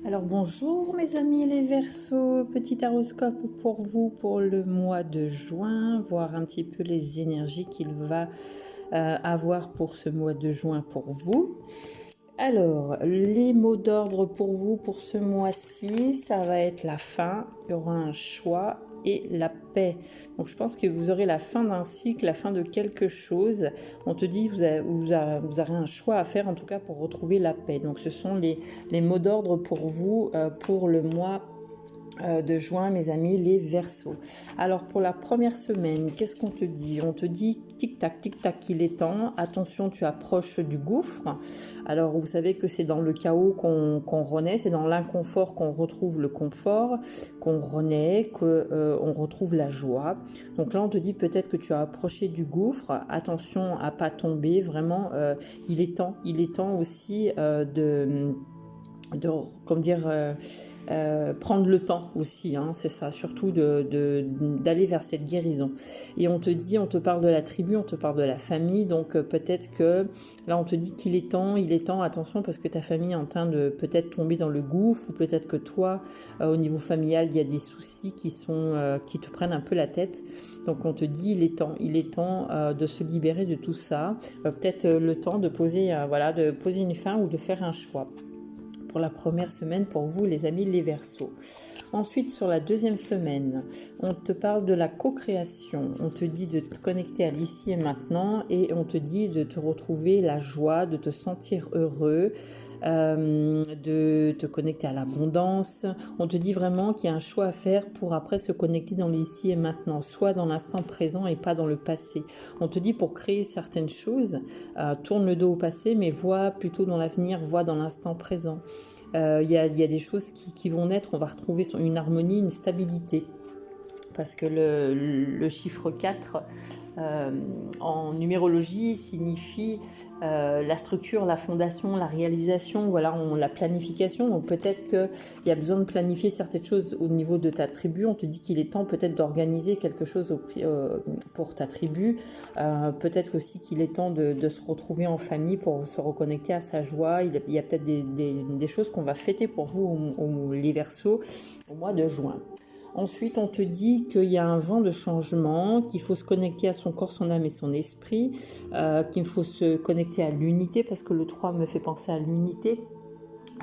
Alors bonjour mes amis les Verseaux, petit horoscope pour vous pour le mois de juin, voir un petit peu les énergies qu'il va avoir pour ce mois de juin pour vous. Alors, les mots d'ordre pour vous pour ce mois-ci, ça va être la fin, il y aura un choix et la paix. Donc je pense que vous aurez la fin d'un cycle, la fin de quelque chose. On te dit vous aurez un choix à faire en tout cas pour retrouver la paix. Donc ce sont les mots d'ordre pour vous pour le mois de juin, mes amis, les Verseaux. Alors pour la première semaine, qu'est-ce qu'on te dit? On te dit tic-tac, il est temps. Attention, tu approches du gouffre. Alors vous savez que c'est dans le chaos qu'on renaît, c'est dans l'inconfort qu'on retrouve le confort, qu'on renaît, qu'on retrouve la joie. Donc là, on te dit peut-être que tu as approché du gouffre. Attention à pas tomber. Vraiment, il est temps aussi comment dire, prendre le temps aussi, hein, c'est ça, surtout d'aller vers cette guérison. Et on te parle de la tribu, on te parle de la famille, donc peut-être que là on te dit qu'il est temps, attention parce que ta famille est en train de peut-être tomber dans le gouffre, ou peut-être que toi, au niveau familial, il y a des soucis qui te prennent un peu la tête. Donc on te dit il est temps de se libérer de tout ça, peut-être le temps de poser une fin ou de faire un choix. Pour la première semaine pour vous les amis les Verseaux. Ensuite, sur la deuxième semaine, on te parle de la co-création. On te dit de te connecter à l'ici et maintenant et on te dit de te retrouver la joie, de te sentir heureux, de te connecter à l'abondance. On te dit vraiment qu'il y a un choix à faire pour après se connecter dans l'ici et maintenant, soit dans l'instant présent et pas dans le passé. On te dit pour créer certaines choses, tourne le dos au passé, mais vois plutôt dans l'avenir, vois dans l'instant présent. Il y a des choses qui vont naître, on va retrouver une harmonie, une stabilité. Parce que le chiffre 4 en numérologie signifie la structure, la fondation, la réalisation, la planification. Donc peut-être qu'il y a besoin de planifier certaines choses au niveau de ta tribu. On te dit qu'il est temps peut-être d'organiser quelque chose pour ta tribu. Peut-être aussi qu'il est temps de se retrouver en famille pour se reconnecter à sa joie. Il y a peut-être des choses qu'on va fêter pour vous, les Verseaux, au mois de juin. Ensuite, on te dit qu'il y a un vent de changement, qu'il faut se connecter à son corps, son âme et son esprit, qu'il faut se connecter à l'unité, parce que le 3 me fait penser à l'unité,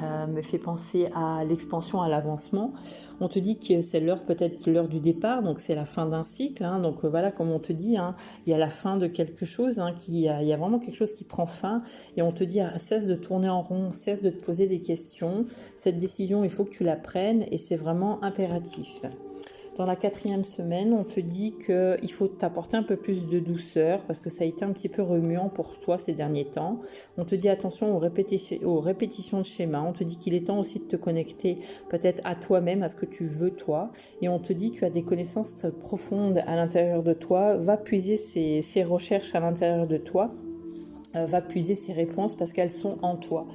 me fait penser à l'expansion, à l'avancement. On te dit que c'est peut-être l'heure du départ, donc c'est la fin d'un cycle. Hein, donc voilà, comme on te dit, hein, il y a la fin de quelque chose, hein, il y a vraiment quelque chose qui prend fin. Et on te dit, cesse de tourner en rond, cesse de te poser des questions. Cette décision, il faut que tu la prennes et c'est vraiment impératif. Dans la quatrième semaine, on te dit qu'il faut t'apporter un peu plus de douceur parce que ça a été un petit peu remuant pour toi ces derniers temps. On te dit attention aux répétitions de schémas. On te dit qu'il est temps aussi de te connecter peut-être à toi-même, à ce que tu veux toi. Et on te dit tu as des connaissances profondes à l'intérieur de toi. Va puiser ces recherches à l'intérieur de toi. Va puiser ces réponses parce qu'elles sont en toi.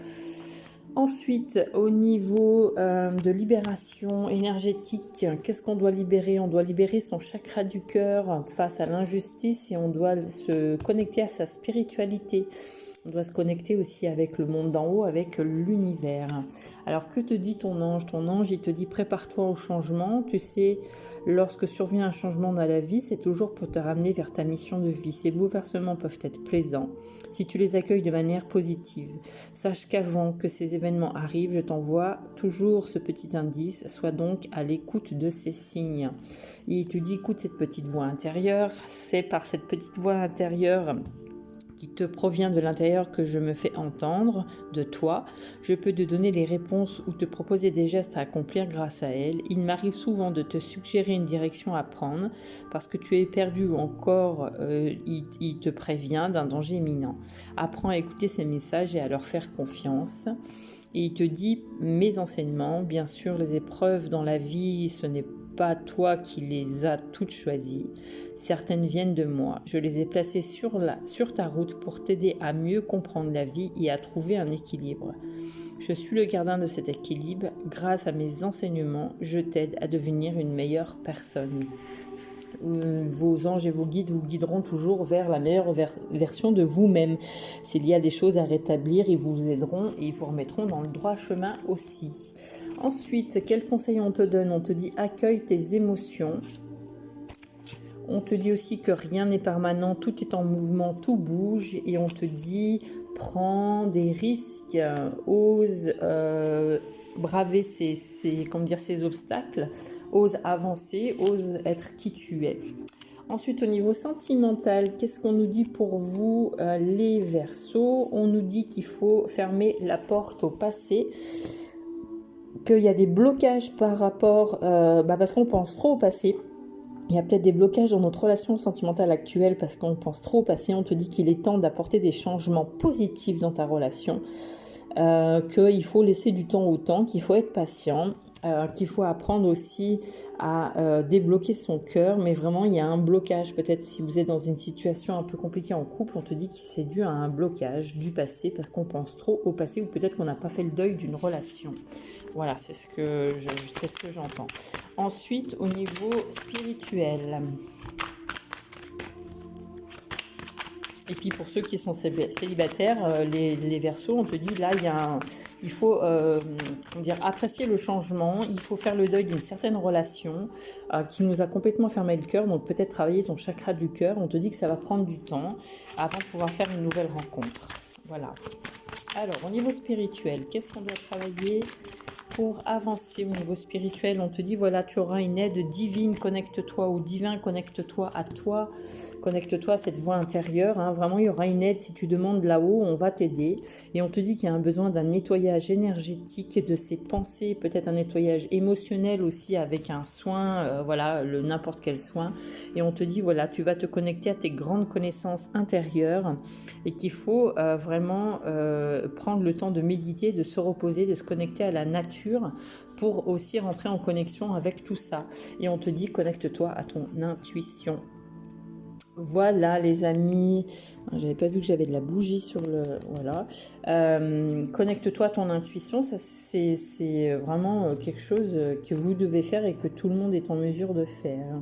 Ensuite, au niveau de libération énergétique, qu'est-ce qu'on doit libérer? On doit libérer son chakra du cœur face à l'injustice et on doit se connecter à sa spiritualité. On doit se connecter aussi avec le monde d'en haut, avec l'univers. Alors, que te dit ton ange? Ton ange, il te dit prépare-toi au changement. Tu sais, lorsque survient un changement dans la vie, c'est toujours pour te ramener vers ta mission de vie. Ces bouleversements peuvent être plaisants si tu les accueilles de manière positive. Sache qu'avant que ces événements arrivent, je t'envoie toujours ce petit indice. Sois donc à l'écoute de ces signes. Et tu dis, écoute cette petite voix intérieure. C'est par cette petite voix intérieure qui te provient de l'intérieur que je me fais entendre de toi. Je peux te donner les réponses ou te proposer des gestes à accomplir grâce à elle. Il m'arrive souvent de te suggérer une direction à prendre parce que tu es perdu ou encore il te prévient d'un danger imminent. Apprends à écouter ces messages et à leur faire confiance. Et il te dit mes enseignements, bien sûr les épreuves dans la vie, ce n'est pas toi qui les as toutes choisies. Certaines viennent de moi. Je les ai placées sur ta route pour t'aider à mieux comprendre la vie et à trouver un équilibre. Je suis le gardien de cet équilibre. Grâce à mes enseignements, je t'aide à devenir une meilleure personne. vos anges et vos guides vous guideront toujours vers la meilleure version de vous-même. S'il y a des choses à rétablir, ils vous aideront et ils vous remettront dans le droit chemin aussi. Ensuite, quel conseil on te donne? On te dit accueille tes émotions. On te dit aussi que rien n'est permanent, tout est en mouvement, tout bouge. Et on te dit prends des risques, ose braver ces obstacles, ose avancer, ose être qui tu es. Ensuite, au niveau sentimental, qu'est-ce qu'on nous dit pour vous, les Verseaux? On nous dit qu'il faut fermer la porte au passé, qu'il y a des blocages par rapport, parce qu'on pense trop au passé. Il y a peut-être des blocages dans notre relation sentimentale actuelle parce qu'on pense trop au passé. On te dit qu'il est temps d'apporter des changements positifs dans ta relation, qu'il faut laisser du temps au temps, qu'il faut être patient, qu'il faut apprendre aussi à débloquer son cœur. Mais vraiment, il y a un blocage. Peut-être si vous êtes dans une situation un peu compliquée en couple, on te dit que c'est dû à un blocage du passé parce qu'on pense trop au passé ou peut-être qu'on n'a pas fait le deuil d'une relation. Voilà, c'est ce que j'entends. Ensuite, au niveau spirituel. Et puis pour ceux qui sont célibataires, les Verseaux, on te dit là, il faut apprécier le changement, il faut faire le deuil d'une certaine relation qui nous a complètement fermé le cœur, donc peut-être travailler ton chakra du cœur. On te dit que ça va prendre du temps avant de pouvoir faire une nouvelle rencontre. Voilà. Alors, au niveau spirituel, qu'est-ce qu'on doit travailler pour avancer au niveau spirituel? On te dit, voilà, tu auras une aide divine, connecte-toi au divin, connecte-toi à toi, connecte-toi à cette voix intérieure. Vraiment, il y aura une aide. Si tu demandes là-haut, on va t'aider. Et on te dit qu'il y a un besoin d'un nettoyage énergétique de ses pensées, peut-être un nettoyage émotionnel aussi avec un soin, n'importe quel soin. Et on te dit, voilà, tu vas te connecter à tes grandes connaissances intérieures et qu'il faut vraiment prendre le temps de méditer, de se reposer, de se connecter à la nature pour aussi rentrer en connexion avec tout ça. Et on te dit, connecte-toi à ton intuition. Voilà les amis, j'avais pas vu que j'avais de la bougie sur le... Voilà. Connecte-toi à ton intuition, ça c'est vraiment quelque chose que vous devez faire et que tout le monde est en mesure de faire.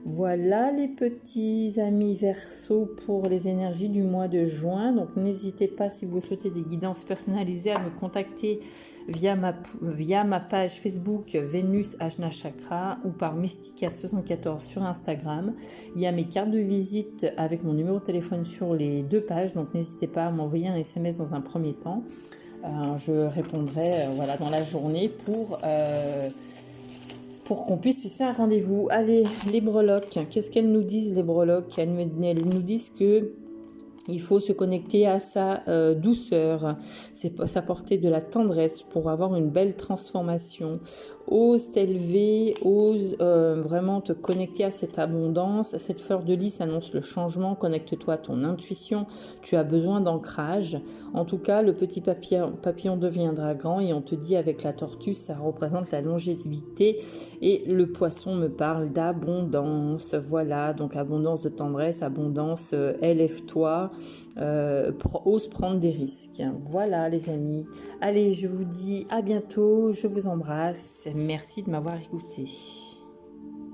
Voilà les petits amis Verseaux pour les énergies du mois de juin. Donc n'hésitez pas, si vous souhaitez des guidances personnalisées, à me contacter via ma page Facebook Vénus Ajna Chakra ou par Mystica74 sur Instagram. Il y a mes cartes de visite avec mon numéro de téléphone sur les 2 pages. Donc n'hésitez pas à m'envoyer un SMS dans un premier temps. Je répondrai dans la journée pour qu'on puisse fixer un rendez-vous. Allez, les breloques, qu'est-ce qu'elles nous disent, les breloques? Elles nous disent que il faut se connecter à sa douceur, c'est s'apporter de la tendresse pour avoir une belle transformation. Ose t'élever, ose vraiment te connecter à cette abondance. Cette fleur de lys annonce le changement. Connecte-toi à ton intuition. Tu as besoin d'ancrage. En tout cas, le petit papillon deviendra grand et on te dit avec la tortue, ça représente la longévité et le poisson me parle d'abondance. Voilà, donc abondance de tendresse, abondance, élève-toi. Ose prendre des risques. Voilà les amis. Allez, je vous dis à bientôt. Je vous embrasse. Merci de m'avoir écouté.